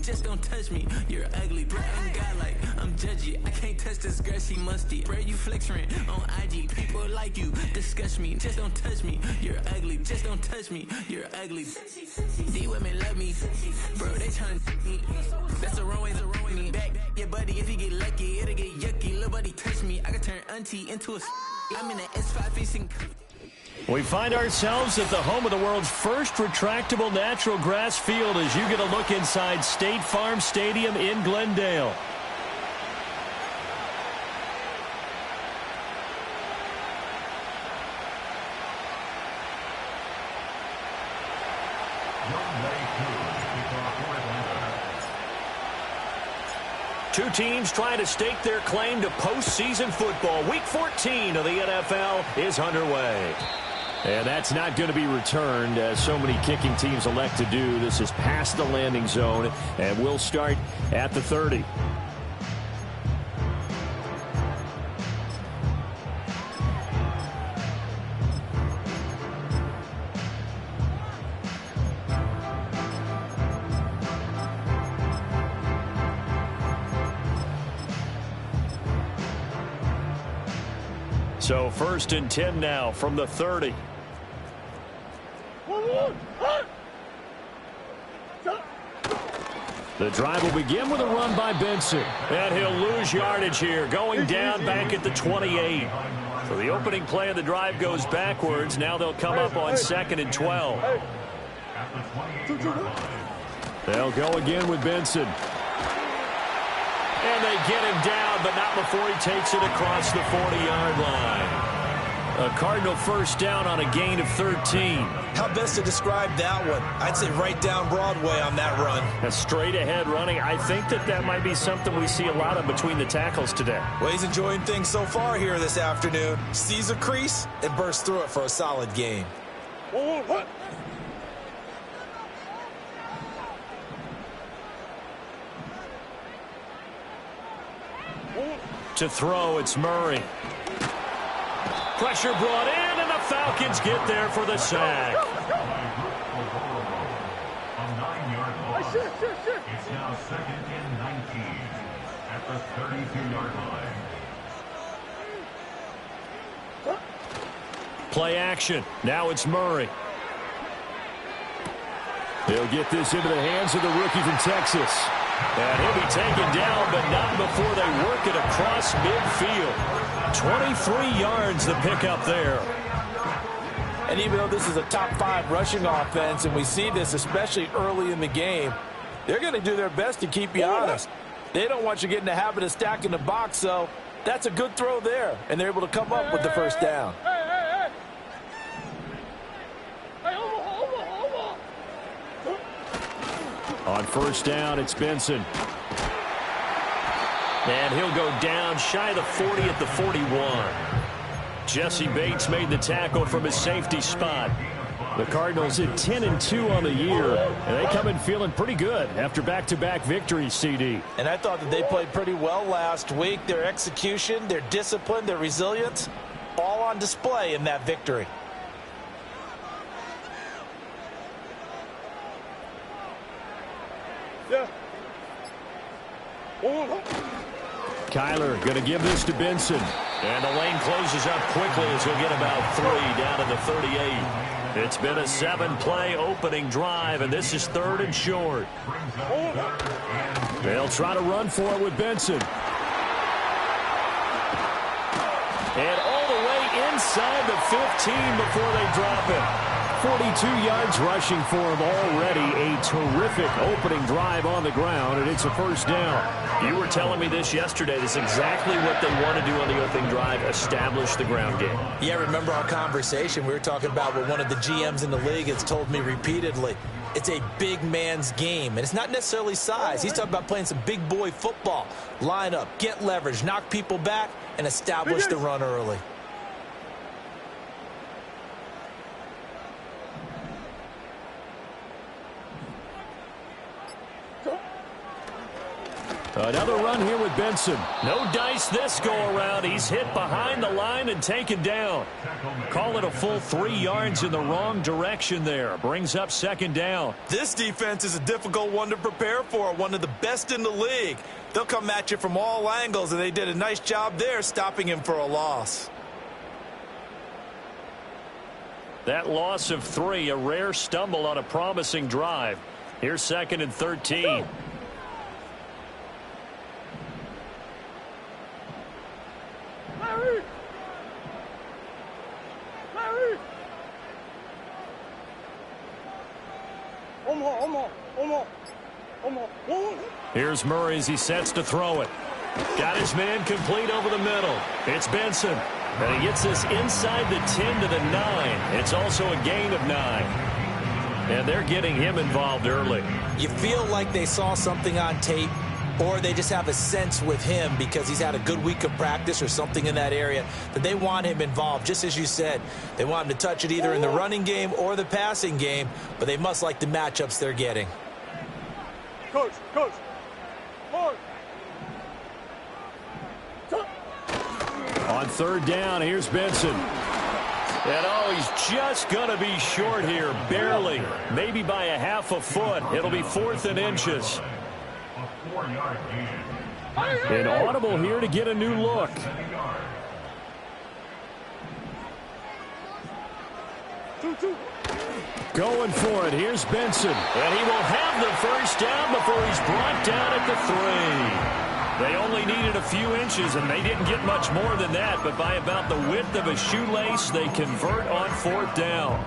just don't touch me. You're ugly, bro. I'm godlike, I'm judgy. I can't touch this girl, she musty. Bro, you flexing on IG. People like you disgust me. Just don't touch me. You're ugly, just don't touch me. You're ugly. These women love me, bro. They tryna me. That's the wrong way, the wrong way. Back your buddy, if you get lucky, it'll get yucky. Little buddy touch me, I can turn auntie into a. I'm in an S5 facing. We find ourselves at the home of the world's first retractable natural grass field as you get a look inside State Farm Stadium in Glendale. Two teams trying to stake their claim to postseason football. Week 14 of the NFL is underway. And that's not going to be returned, as so many kicking teams elect to do. This is past the landing zone, and we'll start at the 30. So 1st and 10 now from the 30. The drive will begin with a run by Benson. And he'll lose yardage here, going down back at the 28. So the opening play of the drive goes backwards. Now they'll come up on 2nd and 12. They'll go again with Benson. And they get him down, but not before he takes it across the 40-yard line. A Cardinal first down on a gain of 13. How best to describe that one? I'd say right down Broadway on that run. A straight-ahead running. I think that might be something we see a lot of between the tackles today. Well, he's enjoying things so far here this afternoon. Sees a crease and bursts through it for a solid gain. To throw, it's Murray. Pressure brought in, and the Falcons get there for the sack. A 9-yard loss. It's now 2nd and 19 at the 32-yard line. Play action. Now it's Murray. He'll get this into the hands of the rookie from Texas. And he'll be taken down, but not before they work it across midfield. 23 yards the pickup there. And even though this is a top 5 rushing offense, and we see this especially early in the game, they're going to do their best to keep you honest. They don't want you getting the habit of stacking the box, so that's a good throw there. And they're able to come up with the first down. On first down, it's Benson. And he'll go down shy of the 40 at the 41. Jesse Bates made the tackle from his safety spot. The Cardinals at 10-2 on the year, and they come in feeling pretty good after back-to-back victories, CD. And I thought that they played pretty well last week. Their execution, their discipline, their resilience, all on display in that victory. Kyler going to give this to Benson. And the lane closes up quickly as he'll get about 3 down to the 38. It's been a 7-play opening drive, and this is 3rd and short. They'll try to run for it with Benson. And all the way inside the 15 before they drop it. 42 yards rushing for him already. A terrific opening drive on the ground, and it's a first down. You were telling me this yesterday. This is exactly what they want to do on the opening drive, establish the ground game. Yeah, remember our conversation. We were talking about what one of the GMs in the league has told me repeatedly. It's a big man's game, and it's not necessarily size. He's talking about playing some big boy football. Line up, get leverage, knock people back, and establish the run early. Another run here with Benson. No dice this go-around. He's hit behind the line and taken down. Call it a full 3 yards in the wrong direction there. Brings up second down. This defense is a difficult one to prepare for, one of the best in the league. They'll come at you from all angles, and they did a nice job there stopping him for a loss. That loss of 3, a rare stumble on a promising drive. Here's 2nd and 13. Here's Murray as he sets to throw it. Got his man complete over the middle. It's Benson. And he gets this inside the 10 to the 9. It's also a gain of 9. And they're getting him involved early. You feel like they saw something on tape, or they just have a sense with him because he's had a good week of practice or something in that area that they want him involved. Just as you said, they want him to touch it either in the running game or the passing game, but they must like the matchups they're getting. Coach. On 3rd down, here's Benson. And he's just going to be short here, barely. Maybe by a half a foot. It'll be 4th and inches. An audible here to get a new look. Going for it. Here's Benson. And he will have the first down before he's brought down at the 3. They only needed a few inches, and they didn't get much more than that. But by about the width of a shoelace, they convert on 4th down.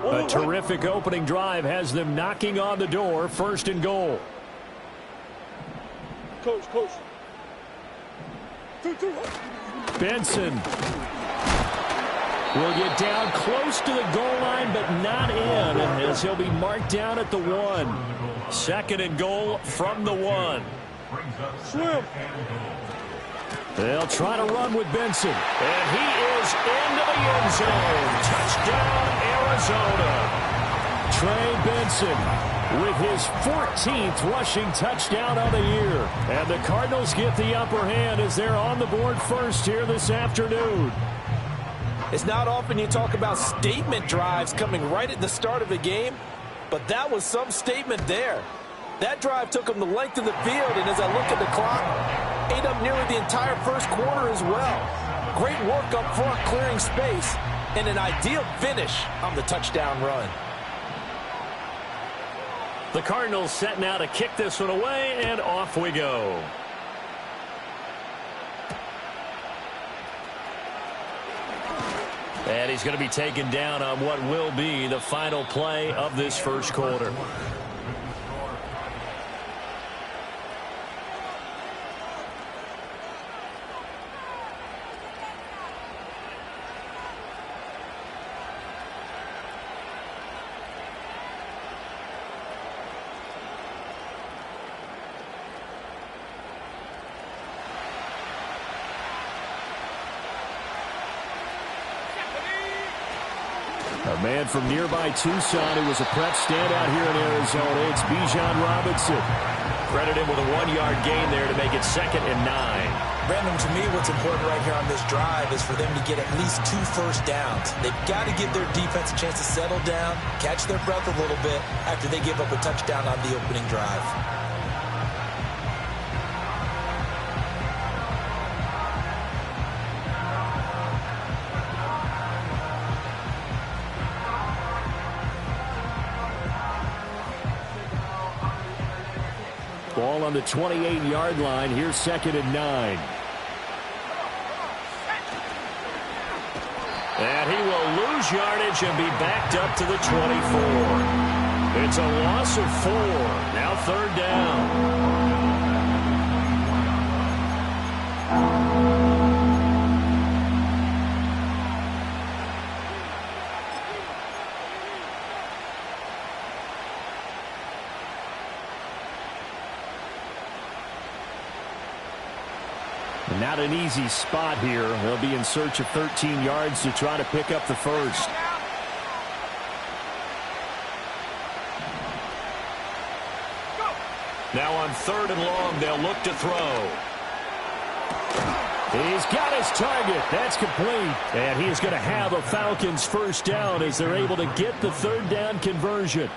A terrific opening drive has them knocking on the door. 1st and goal. Coach. Benson will get down close to the goal line, but not in, as he'll be marked down at the 1. 2nd and goal from the 1. Swim. They'll try to run with Benson. And he is into the end zone. Touchdown, Arizona. Trey Benson with his 14th rushing touchdown of the year. And the Cardinals get the upper hand as they're on the board first here this afternoon. It's not often you talk about statement drives coming right at the start of the game, but that was some statement there. That drive took them the length of the field, and as I look at the clock, ate up nearly the entire first quarter as well. Great work up front clearing space, and an ideal finish on the touchdown run. The Cardinals set now to kick this one away, and off we go. And he's going to be taken down on what will be the final play of this first quarter. A man from nearby Tucson who was a prep standout here in Arizona. It's Bijan Robinson. Credit him with a 1-yard gain there to make it 2nd and 9. Brandon, to me, what's important right here on this drive is for them to get at least 2 first downs. They've got to give their defense a chance to settle down, catch their breath a little bit after they give up a touchdown on the opening drive. Ball on the 28-yard line. Here's 2nd and 9. And he will lose yardage and be backed up to the 24. It's a loss of 4. Now 3rd down. Not an easy spot here. They'll be in search of 13 yards to try to pick up the first. Now on 3rd and long, they'll look to throw. He's got his target. That's complete. And he is going to have a Falcons first down as they're able to get the 3rd down conversion.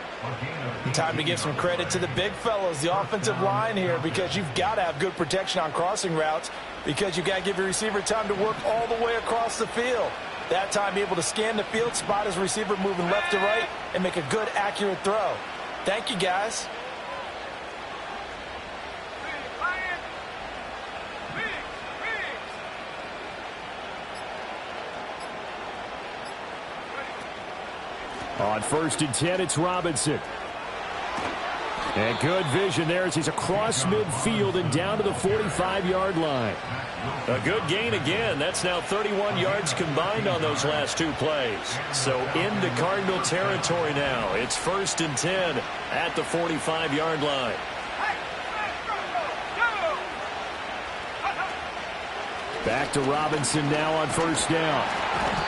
Time to give some credit to the big fellows, the offensive line here, because you've got to have good protection on crossing routes because you've got to give your receiver time to work all the way across the field. That time, be able to scan the field, spot his receiver moving left to right, and make a good, accurate throw. Thank you, guys. On 1st and 10, it's Robinson. And good vision there as he's across midfield and down to the 45-yard line. A good gain again. That's now 31 yards combined on those last 2 plays. So into Cardinal territory now. It's 1st and 10 at the 45-yard line. Back to Robinson now on 1st down.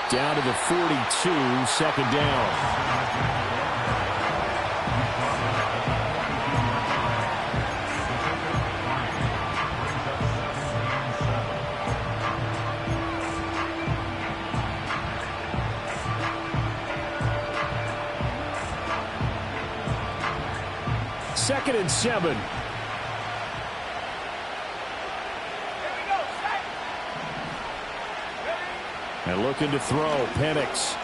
Down to the 42, 2nd down. Second and 7. And looking to throw, Penix.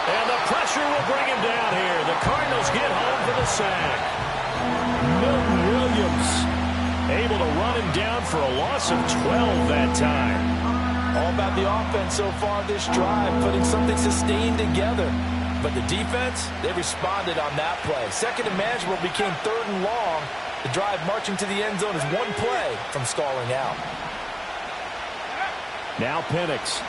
And the pressure will bring him down here. The Cardinals get home for the sack. Milton Williams able to run him down for a loss of 12 that time. All about the offense so far this drive, putting something sustained together. But the defense, they responded on that play. 2nd and manageable became 3rd and long. The drive marching to the end zone is 1 play from stalling out. Now Penix.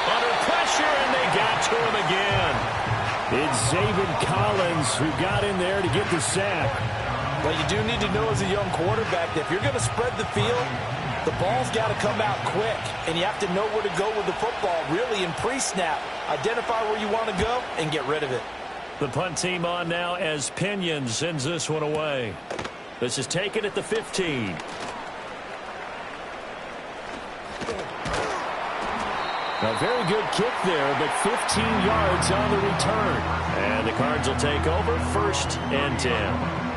Under pressure, and they got to him again. It's Zaven Collins who got in there to get the sack. What you do need to know as a young quarterback, that if you're going to spread the field, the ball's got to come out quick, and you have to know where to go with the football, really in pre-snap. Identify where you want to go and get rid of it. The punt team on now as Pinion sends this one away. This is taken at the 15. A very good kick there, but 15 yards on the return. And the Cards will take over 1st and 10.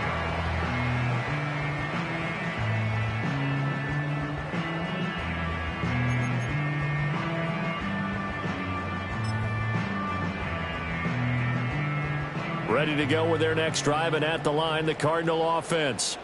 Ready to go with their next drive, and at the line, the Cardinal offense.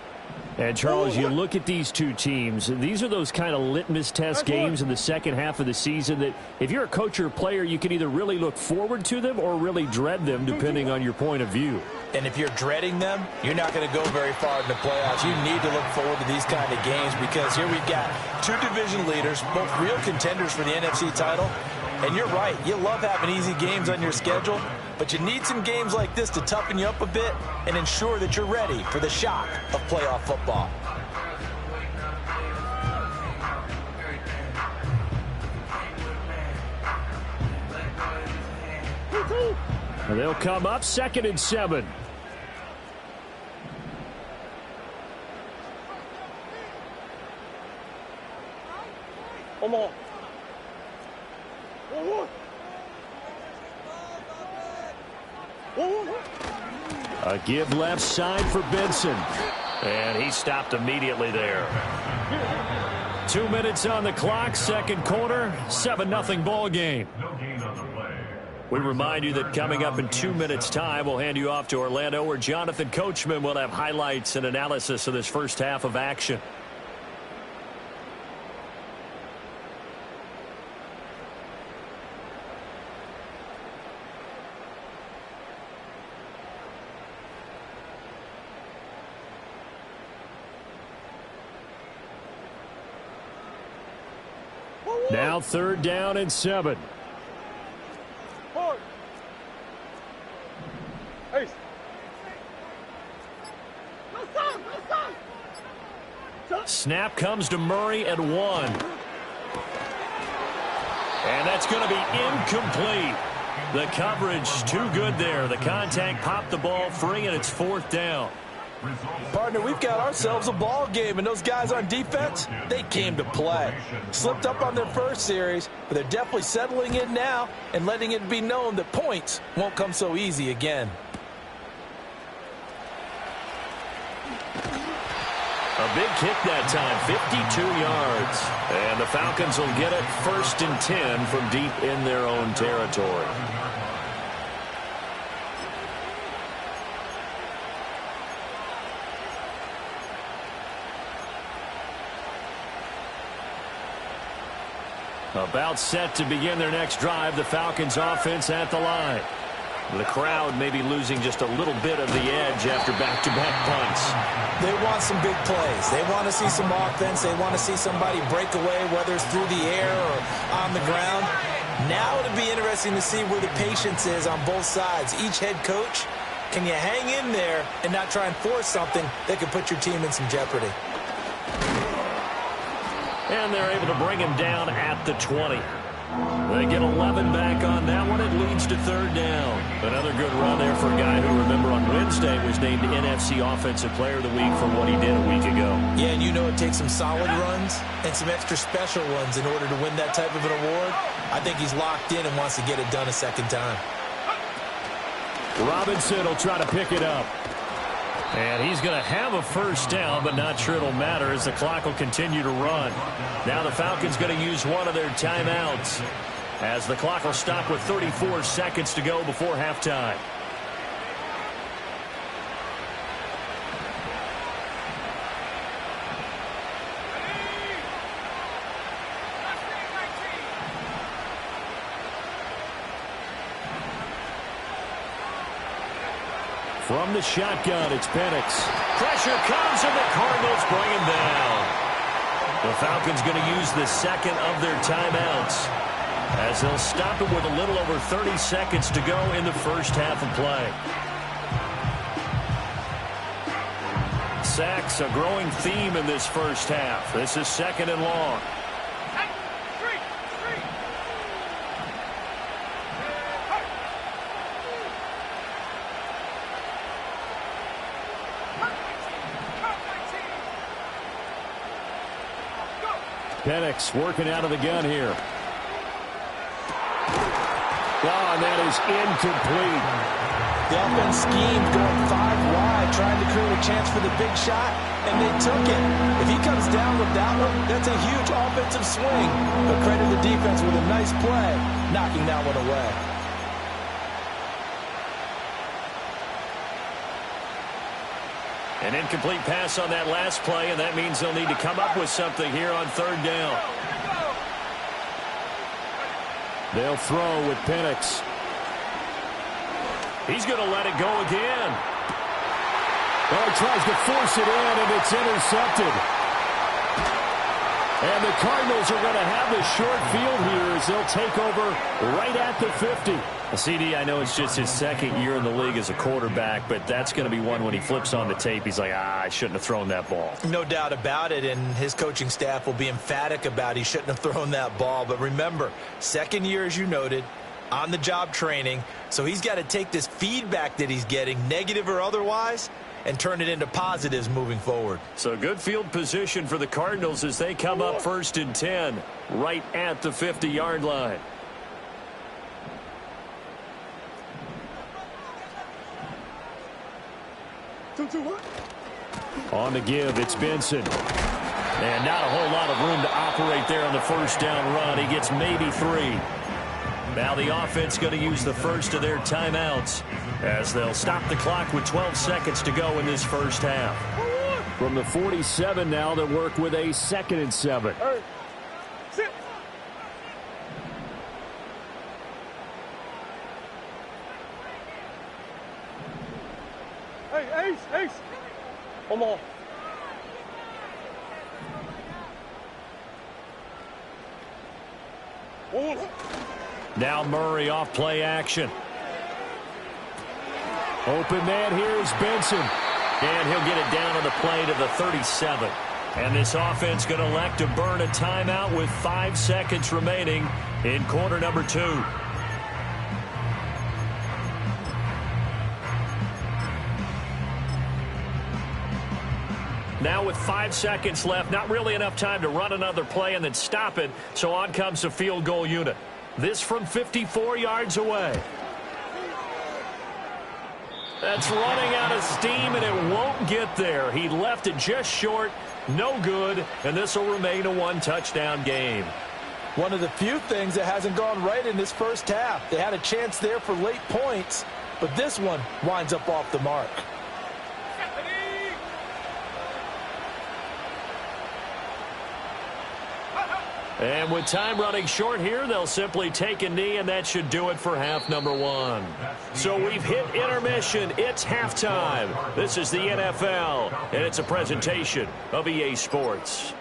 And, Charles, you look at these two teams, these are those kind of litmus test games in the second half of the season that if you're a coach or a player, you can either really look forward to them or really dread them, depending on your point of view. And if you're dreading them, you're not going to go very far in the playoffs. You need to look forward to these kind of games because here we've got 2 division leaders, both real contenders for the NFC title. And you're right, you love having easy games on your schedule, but you need some games like this to toughen you up a bit and ensure that you're ready for the shock of playoff football. And they'll come up 2nd and 7. Come on. A give left side for Benson. And he stopped immediately there. 2 minutes on the clock, second quarter, 7-0 ball game. We remind you that coming up in 2 minutes' time, we'll hand you off to Orlando, where Jonathan Coachman will have highlights and analysis of this first half of action. Now 3rd down and 7. Hey. Snap comes to Murray at 1. And that's going to be incomplete. The coverage too good there. The contact popped the ball free, and it's 4th down. Partner, we've got ourselves a ball game, and those guys on defense, they came to play. Slipped up on their first series, but they're definitely settling in now and letting it be known that points won't come so easy again. A big kick that time, 52 yards. And the Falcons will get it 1st and 10 from deep in their own territory. About set to begin their next drive, the Falcons offense at the line. The crowd may be losing just a little bit of the edge after back-to-back punts. They want some big plays. They want to see some offense. They want to see somebody break away, whether it's through the air or on the ground. Now it'll be interesting to see where the patience is on both sides. Each head coach, can you hang in there and not try and force something that could put your team in some jeopardy? And they're able to bring him down at the 20. They get 11 back on that one. It leads to 3rd down. Another good run there for a guy who, remember, on Wednesday was named NFC Offensive Player of the Week for what he did a week ago. Yeah, and you know it takes some solid runs and some extra special ones in order to win that type of an award. I think he's locked in and wants to get it done a second time. Robinson will try to pick it up. And he's going to have a 1st down, but not sure it'll matter as the clock will continue to run. Now the Falcons going to use one of their timeouts as the clock will stop with 34 seconds to go before halftime. From the shotgun, it's Penix. Pressure comes, and the Cardinals bring him down. The Falcons going to use the 2nd of their timeouts as they'll stop it with a little over 30 seconds to go in the first half of play. Sacks, a growing theme in this first half. This is 2nd and long. Penix working out of the gun here. Oh, and that is incomplete. The offense schemed going 5 wide, trying to create a chance for the big shot, and they took it. If he comes down with that one, that's a huge offensive swing. But credit the defense with a nice play, knocking that one away. An incomplete pass on that last play, and that means they'll need to come up with something here on 3rd down. They'll throw with Penix. He's going to let it go again. Oh, he tries to force it in, and it's intercepted. And the Cardinals are going to have the short field here as they'll take over right at the 50. CD, I know it's just his 2nd year in the league as a quarterback, but that's going to be one when he flips on the tape, he's like, I shouldn't have thrown that ball. No doubt about it, and his coaching staff will be emphatic about he shouldn't have thrown that ball. But remember, 2nd year, as you noted, on-the-job training, so he's got to take this feedback that he's getting, negative or otherwise, and turn it into positives moving forward. So good field position for the Cardinals as they come up 1st and 10 right at the 50-yard line. On the give, it's Benson. And not a whole lot of room to operate there on the 1st down run. He gets maybe 3. Now the offense going to use the 1st of their timeouts as they'll stop the clock with 12 seconds to go in this first half. From the 47 now, they'll work with a 2nd and 7. Hey, Ace! Come on. Now Murray off play action. Open man, here's Benson. And he'll get it down on the play to the 37. And this offense going to elect to burn a timeout with 5 seconds remaining in quarter number 2. Now with 5 seconds left, not really enough time to run another play and then stop it, so on comes the field goal unit. This from 54 yards away. That's running out of steam, and it won't get there. He left it just short, no good, and this will remain a 1-touchdown game. One of the few things that hasn't gone right in this first half. They had a chance there for late points, but this one winds up off the mark. And with time running short here, they'll simply take a knee, and that should do it for half number 1. So we've hit intermission. It's halftime. This is the NFL, and it's a presentation of EA Sports.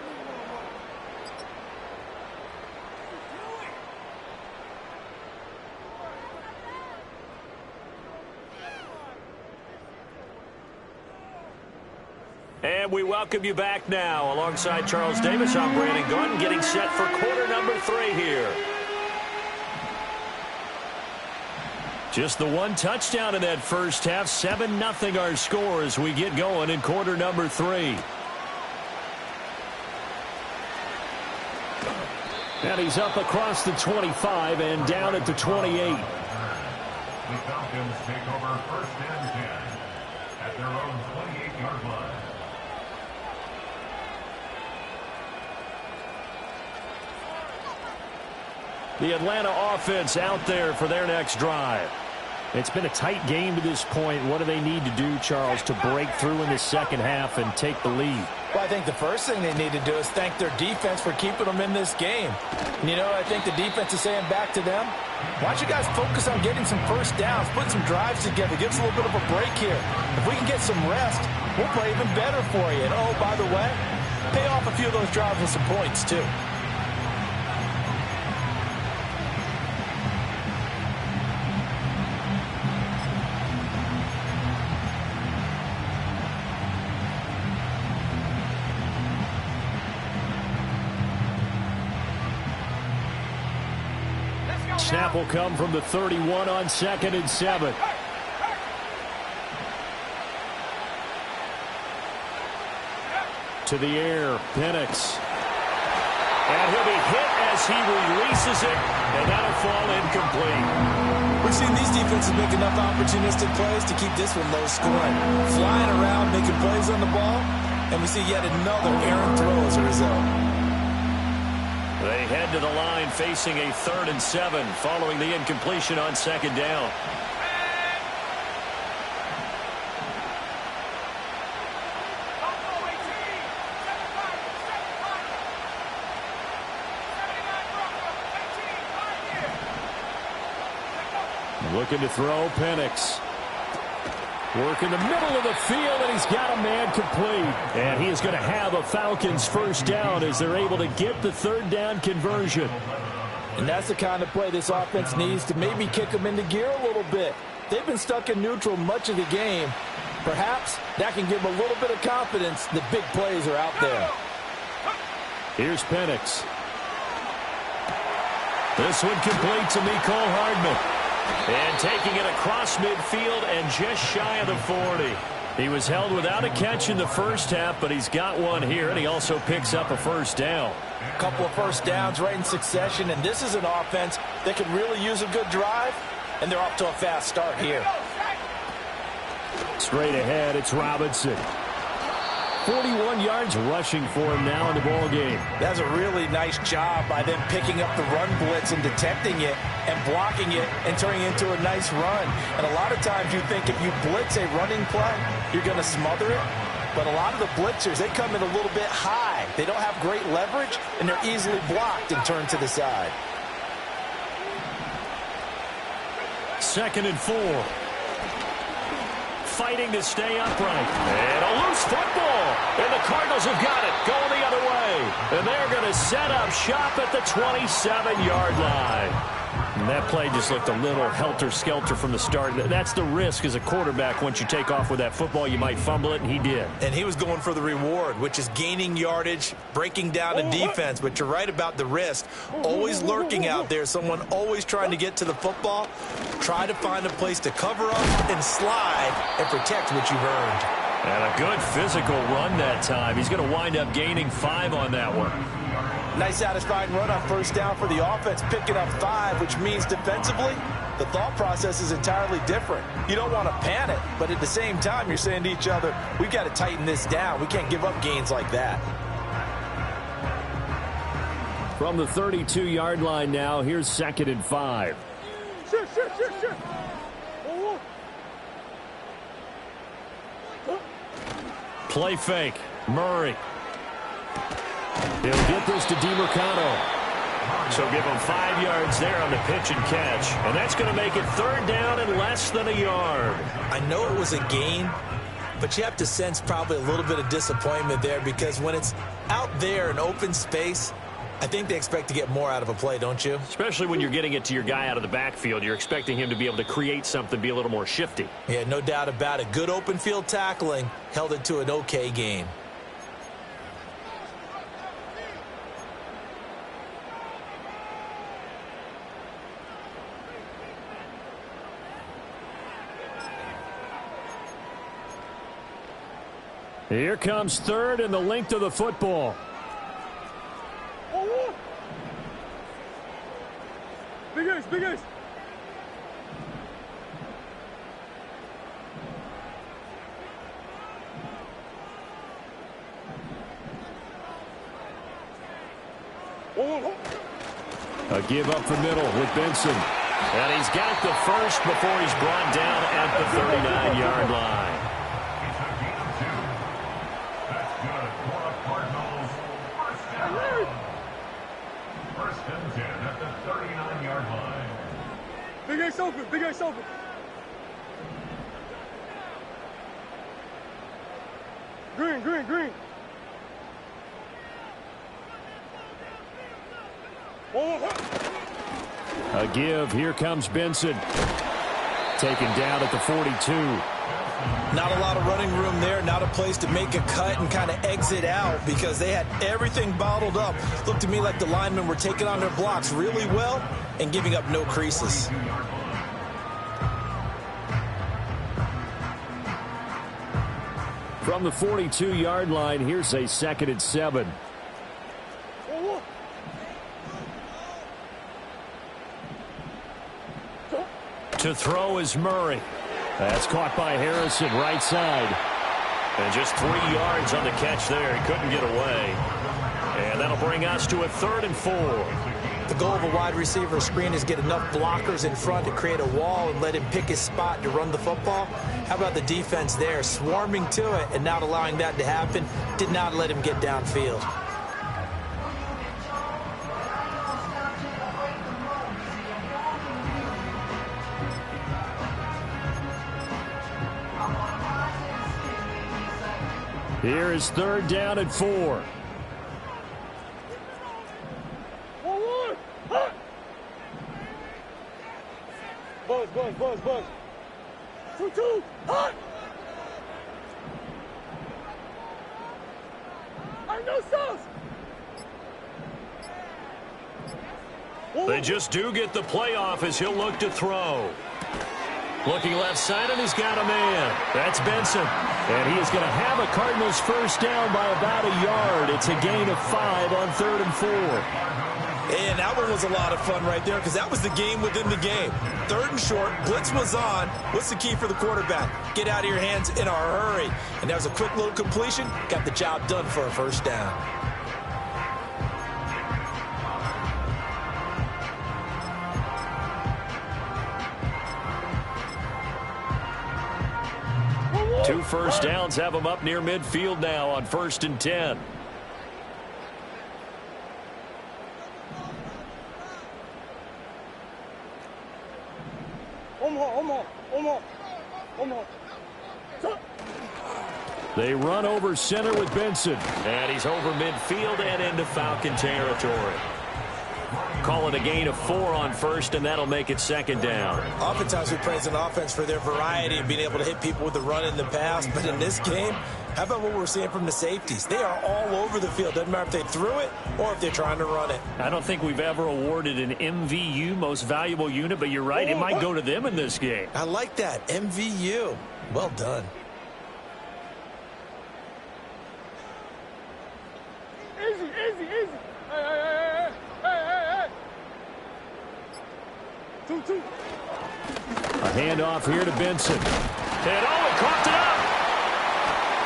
And we welcome you back now. Alongside Charles Davis, I'm Brandon Gordon, getting set for quarter number 3 here. Just the 1 touchdown in that first half. 7-0 our score as we get going in quarter number 3. And he's up across the 25 and down at the 28. The Falcons take over first and 10 at their own 28-yard line. The Atlanta offense out there for their next drive. It's been a tight game to this point. What do they need to do, Charles, to break through in the second half and take the lead? Well, I think the first thing they need to do is thank their defense for keeping them in this game. And, you know, I think the defense is saying back to them, why don't you guys focus on getting some first downs, put some drives together, give us a little bit of a break here. If we can get some rest, we'll play even better for you. And, oh, by the way, pay off a few of those drives with some points, too. Snap will come from the 31 on 2nd and 7. To the air, Penix. And he'll be hit as he releases it, and that'll fall incomplete. We've seen these defenses make enough opportunistic plays to keep this one low scoring. Flying around, making plays on the ball, and we see yet another errant throw as a result. They head to the line facing a 3rd and 7 following the incompletion on 2nd down. Looking to throw, Penix. Work in the middle of the field, and he's got a man complete. And he is going to have a Falcons first down as they're able to get the 3rd down conversion. And that's the kind of play this offense needs to maybe kick them into gear a little bit. They've been stuck in neutral much of the game. Perhaps that can give them a little bit of confidence that big plays are out there. Here's Penix. This one complete to Mecole Hardman. And taking it across midfield and just shy of the 40. He was held without a catch in the first half, but he's got one here, and he also picks up a first down. A couple of first downs right in succession, and this is an offense that could really use a good drive, and they're off to a fast start here. Straight ahead, it's Robinson. 41 yards rushing for him now in the ball game. That's a really nice job by them picking up the run blitz and detecting it and blocking it and turning it into a nice run. And a lot of times you think if you blitz a running play, you're going to smother it. But a lot of the blitzers, they come in a little bit high. They don't have great leverage, and they're easily blocked and turned to the side. 2nd and 4. Fighting to stay upright. And a loose football. And the Cardinals have got it. Going the other way. And they're going to set up shop at the 27-yard line. And that play just looked a little helter-skelter from the start. That's the risk as a quarterback. Once you take off with that football, you might fumble it, and he did. And he was going for the reward, which is gaining yardage, breaking down a defense. But you're right about the risk. Always lurking out there, someone always trying to get to the football. Try to find a place to cover up and slide and protect what you've earned. And a good physical run that time. He's going to wind up gaining 5 on that one. Nice satisfying run on first down for the offense, picking up 5, which means defensively, the thought process is entirely different. You don't want to panic, but at the same time, you're saying to each other, we've got to tighten this down. We can't give up gains like that. From the 32-yard line now, here's 2nd and 5. Shit. Play fake. Murray. He'll get this to DeMarcano. So give him 5 yards there on the pitch and catch. And that's going to make it 3rd down and less than a yard. I know it was a gain, but you have to sense probably a little bit of disappointment there because when it's out there in open space, I think they expect to get more out of a play, don't you? Especially when you're getting it to your guy out of the backfield. You're expecting him to be able to create something, be a little more shifty. Yeah, no doubt about it. Good open field tackling held it to an okay gain. Here comes 3rd and the length of the football. Big ace. A give up the middle with Benson. And he's got the first before he's brought down at the 39-yard line. That's good for the Cardinals. First and 10 at the 39-yard line. Big ace open. Green. A give. Here comes Benson. Taken down at the 42. Not a lot of running room there. Not a place to make a cut and kind of exit out because they had everything bottled up. Looked to me like the linemen were taking on their blocks really well and giving up no creases. From the 42-yard line, here's a 2nd and 7. To throw is Murray. That's caught by Harrison, right side. And just 3 yards on the catch there. He couldn't get away. And that'll bring us to a 3rd and 4. The goal of a wide receiver screen is get enough blockers in front to create a wall and let him pick his spot to run the football. How about the defense there, swarming to it and not allowing that to happen? Did not let him get downfield. Here is 3rd down and 4. Buzz. 2-2. Hot. I know sauce. They just do get the playoff as he'll look to throw. Looking left side, and he's got a man. That's Benson. And he is going to have a Cardinals first down by about a yard. It's a gain of 5 on 3rd and 4. And that one was a lot of fun right there because that was the game within the game. 3rd and short, blitz was on. What's the key for the quarterback? Get out of your hands in a hurry. And that was a quick little completion. Got the job done for a first down. Two first downs have them up near midfield now on 1st and 10. They run over center with Benson. And he's over midfield and into Falcon territory. call it a gain of 4 on first, and that'll make it second down. Oftentimes we praise an offense for their variety and being able to hit people with the run in the pass. But in this game, how about what we're seeing from the safeties? They are all over the field. Doesn't matter if they threw it or if they're trying to run it. I don't think we've ever awarded an MVU, most valuable unit, but you're right. It might go to them in this game. I like that. MVU. Well done. Easy, easy, easy. Hey, hey, hey, hey, hey, hey, hey. 2-2. A handoff here to Benson. And he coughed it up.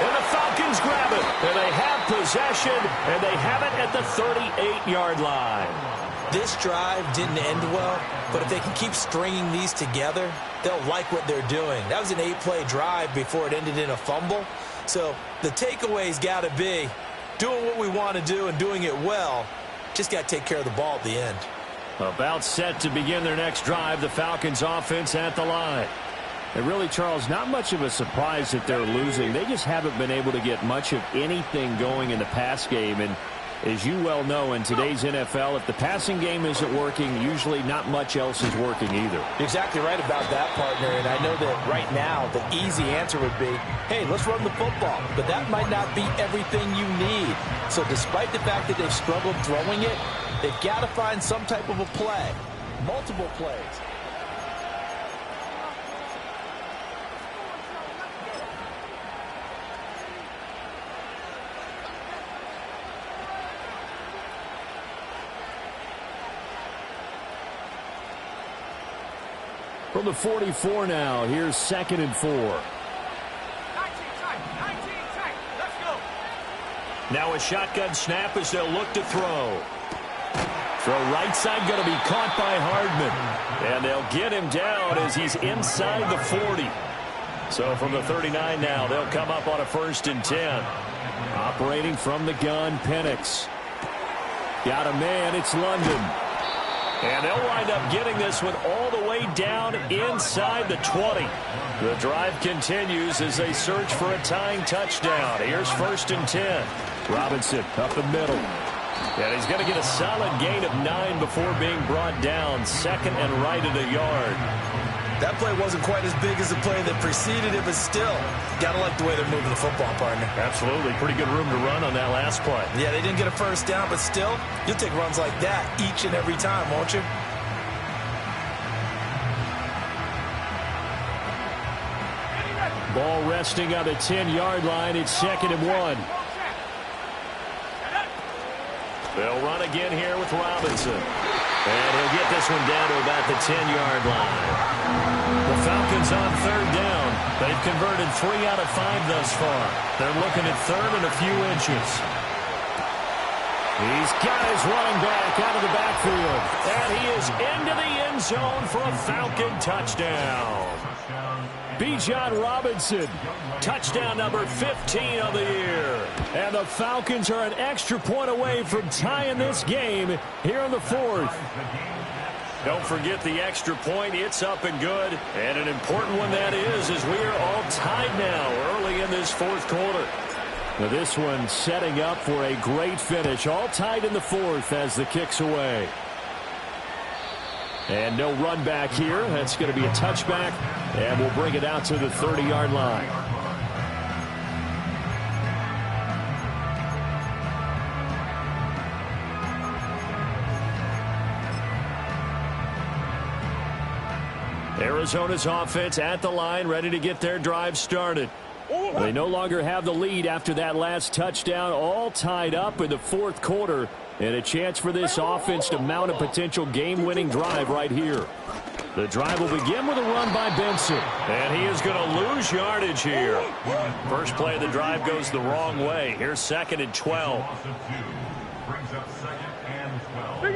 And the Falcons grab it. And they have possession, and they have it at the 38-yard line. This drive didn't end well, but if they can keep stringing these together, they'll like what they're doing. That was an 8-play drive before it ended in a fumble. So the takeaway's got to be doing what we want to do and doing it well. Just got to take care of the ball at the end. About set to begin their next drive, the Falcons offense at the line. And really, Charles, not much of a surprise that they're losing. They just haven't been able to get much of anything going in the pass game. And as you well know, in today's NFL, if the passing game isn't working, usually not much else is working either. You're exactly right about that, partner. And I know that right now the easy answer would be, hey, let's run the football. But that might not be everything you need. So despite the fact that they've struggled throwing it, they've got to find some type of a play, multiple plays. From the 44 now, here's 2nd and 4. 19 tight. Let's go. Now a shotgun snap as they'll look to throw. Throw right side going to be caught by Hardman. And they'll get him down as he's inside the 40. So from the 39 now, they'll come up on a 1st and 10. Operating from the gun, Penix. Got a man, it's London. And they'll wind up getting this one all the way down inside the 20. The drive continues as they search for a tying touchdown. Here's 1st and 10. Robinson up the middle. And he's going to get a solid gain of 9 before being brought down. 2nd and right at a yard. That play wasn't quite as big as the play that preceded it, but still, got to like the way they're moving the football, partner. Absolutely. Pretty good room to run on that last play. Yeah, they didn't get a 1st down, but still, you'll take runs like that each and every time, won't you? Ball resting on the 10-yard line. It's 2nd and 1. They'll run again here with Robinson. And he'll get this one down to about the 10-yard line. The Falcons on 3rd down. They've converted 3 out of 5 thus far. They're looking at 3rd and a few inches. He's got his running back out of the backfield. And he is into the end zone for a Falcon touchdown. Bijan Robinson, touchdown number 15 of the year. And the Falcons are an extra point away from tying this game here in the 4th. Don't forget the extra point. It's up and good. And an important one that is, as we are all tied now early in this 4th quarter. Now this one setting up for a great finish. All tied in the 4th as the kick's away. And no run back here. That's going to be a touchback. And we'll bring it out to the 30-yard line. Arizona's offense at the line, ready to get their drive started. They no longer have the lead after that last touchdown, all tied up in the 4th quarter. And a chance for this offense to mount a potential game-winning drive right here. The drive will begin with a run by Benson. And he is going to lose yardage here. First play of the drive goes the wrong way. Here's 2nd and 12. Brings up 2nd and 12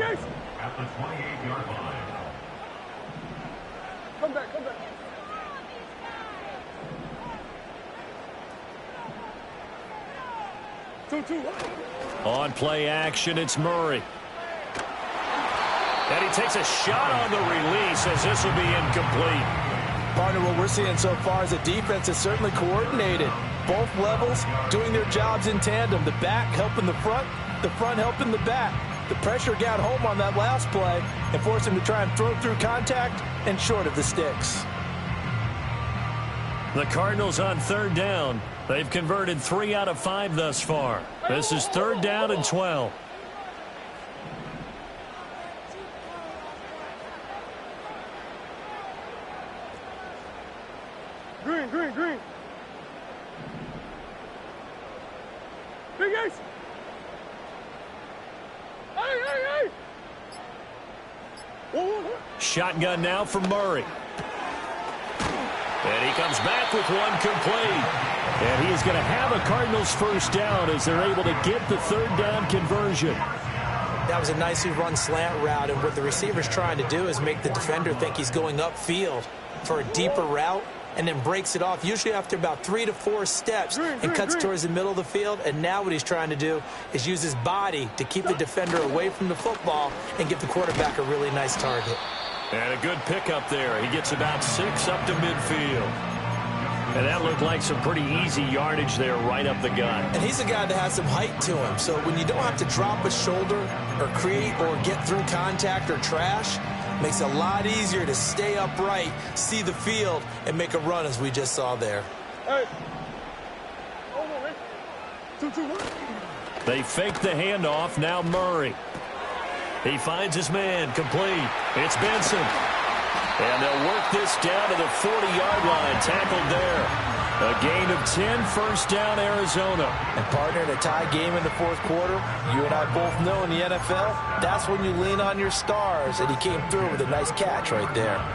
at the 28-yard line. Come back, come back. Two. On play action, it's Murray. And he takes a shot on the release as this will be incomplete. Partner, what we're seeing so far is a defense is certainly coordinated. Both levels doing their jobs in tandem. The back helping the front helping the back. The pressure got home on that last play and forced him to try and throw through contact and short of the sticks. The Cardinals on third down. They've converted 3 out of 5 thus far. This is third down and 12. Green, green, green. Big Ace. Hey, hey, hey. Shotgun now from Murray. And he comes back with one complete. And he is going to have a Cardinals first down as they're able to get the third down conversion. That was a nicely run slant route, and what the receiver's trying to do is make the defender think he's going upfield for a deeper route, and then breaks it off, usually after about 3 to 4 steps, and cuts towards the middle of the field. And now what he's trying to do is use his body to keep the defender away from the football and give the quarterback a really nice target. And a good pickup there. He gets about 6 up to midfield. And that looked like some pretty easy yardage there right up the gut. And he's a guy that has some height to him, so when you don't have to drop a shoulder or create or get through contact or trash, makes it a lot easier to stay upright, see the field, and make a run as we just saw there. Hey. Hold on, man. 2-2-1. They fake the handoff. Now Murray. He finds his man. Complete. It's Benson. And they'll work this down to the 40-yard line. Tackled there. A gain of 10, first down, Arizona. And, partner, in a tie game in the fourth quarter, you and I both know in the NFL, that's when you lean on your stars. And he came through with a nice catch right there.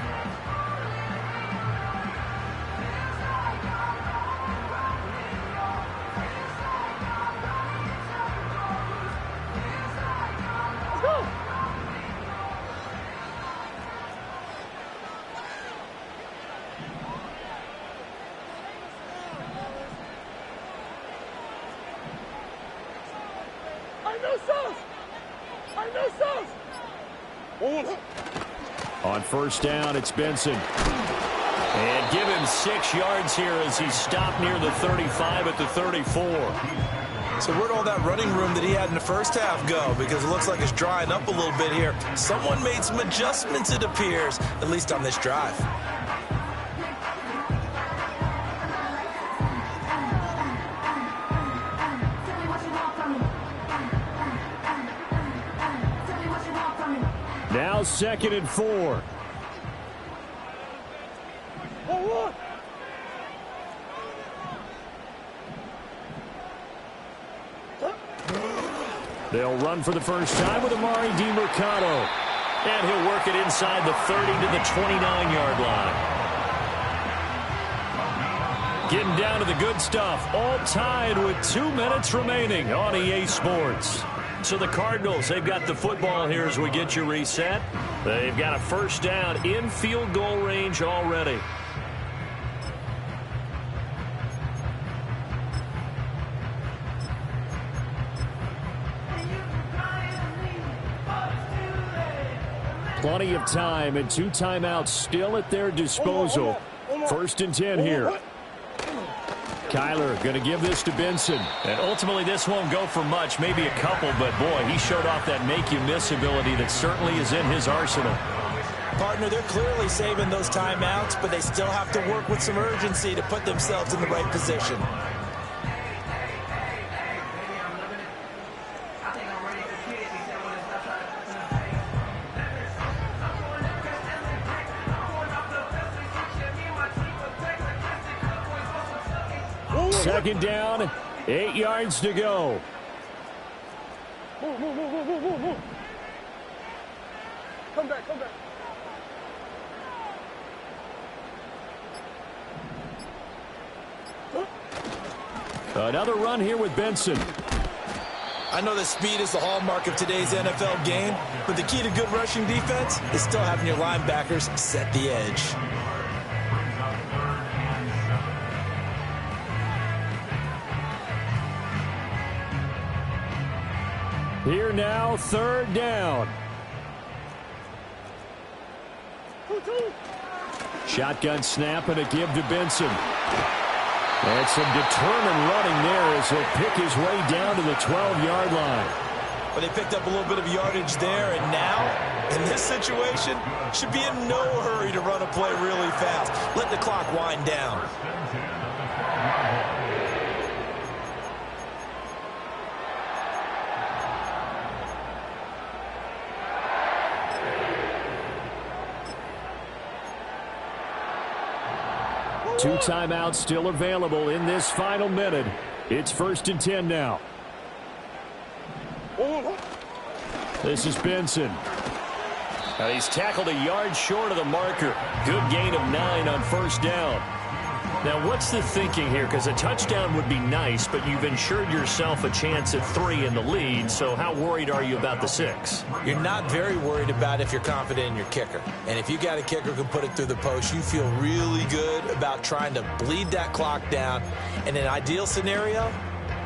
On first down, it's Benson. And give him 6 yards here as he stopped near the 35 at the 34. So where'd all that running room that he had in the first half go? Because it looks like it's drying up a little bit here. Someone made some adjustments, it appears, at least on this drive. Now 2nd and 4. They'll run for the first time with Amari DiMercato. And he'll work it inside the 30 to the 29-yard line. Getting down to the good stuff. All tied with 2 minutes remaining on EA Sports. So the Cardinals, they've got the football here as we get you reset. They've got a first down in field goal range already. Plenty of time and 2 timeouts still at their disposal. 1st and 10 here. Kyler going to give this to Benson. And ultimately this won't go for much, maybe a couple, but boy, he showed off that make-you-miss ability that certainly is in his arsenal. Partner, they're clearly saving those timeouts, but they still have to work with some urgency to put themselves in the right position. Second down, 8 yards to go. Move. Come back. Another run here with Benson. I know that speed is the hallmark of today's NFL game, but the key to good rushing defense is still having your linebackers set the edge. Here now, 3rd down. Shotgun snap and a give to Benson. And some determined running there as he'll pick his way down to the 12-yard line. But they picked up a little bit of yardage there, and now, in this situation, should be in no hurry to run a play really fast. Let the clock wind down. Two timeouts still available in this final minute. It's 1st and 10 now. This is Benson. He's tackled a yard short of the marker. Good gain of 9 on 1st down. Now, what's the thinking here? Because a touchdown would be nice, but you've ensured yourself a chance at 3 in the lead, so how worried are you about the 6? You're not very worried about if you're confident in your kicker. And if you got a kicker who can put it through the post, you feel really good about trying to bleed that clock down. In an ideal scenario,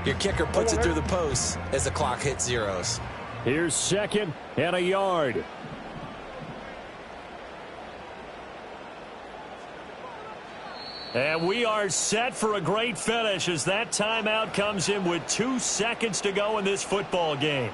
your kicker puts it through the post as the clock hits zeros. Here's 2nd and a yard. And we are set for a great finish as that timeout comes in with 2 seconds to go in this football game.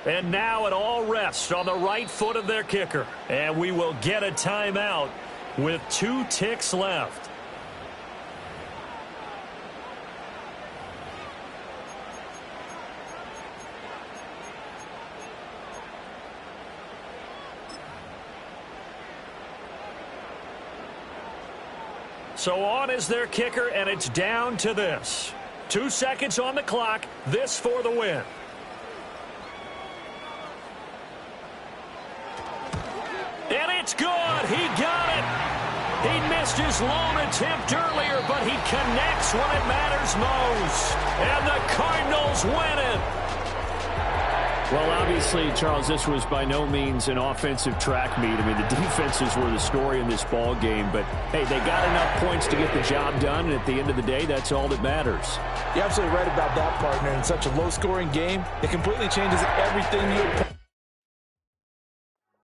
And now it all rests on the right foot of their kicker. And we will get a timeout with 2 ticks left. So on is their kicker, and it's down to this. 2 seconds on the clock. This for the win. And it's good. He got it. He missed his lone attempt earlier, but he connects when it matters most. And the Cardinals win it. Well, obviously, Charles, this was by no means an offensive track meet. I mean, the defenses were the story in this ball game. But, hey, they got enough points to get the job done. And at the end of the day, that's all that matters. You're absolutely right about that, partner. In such a low-scoring game, it completely changes everything you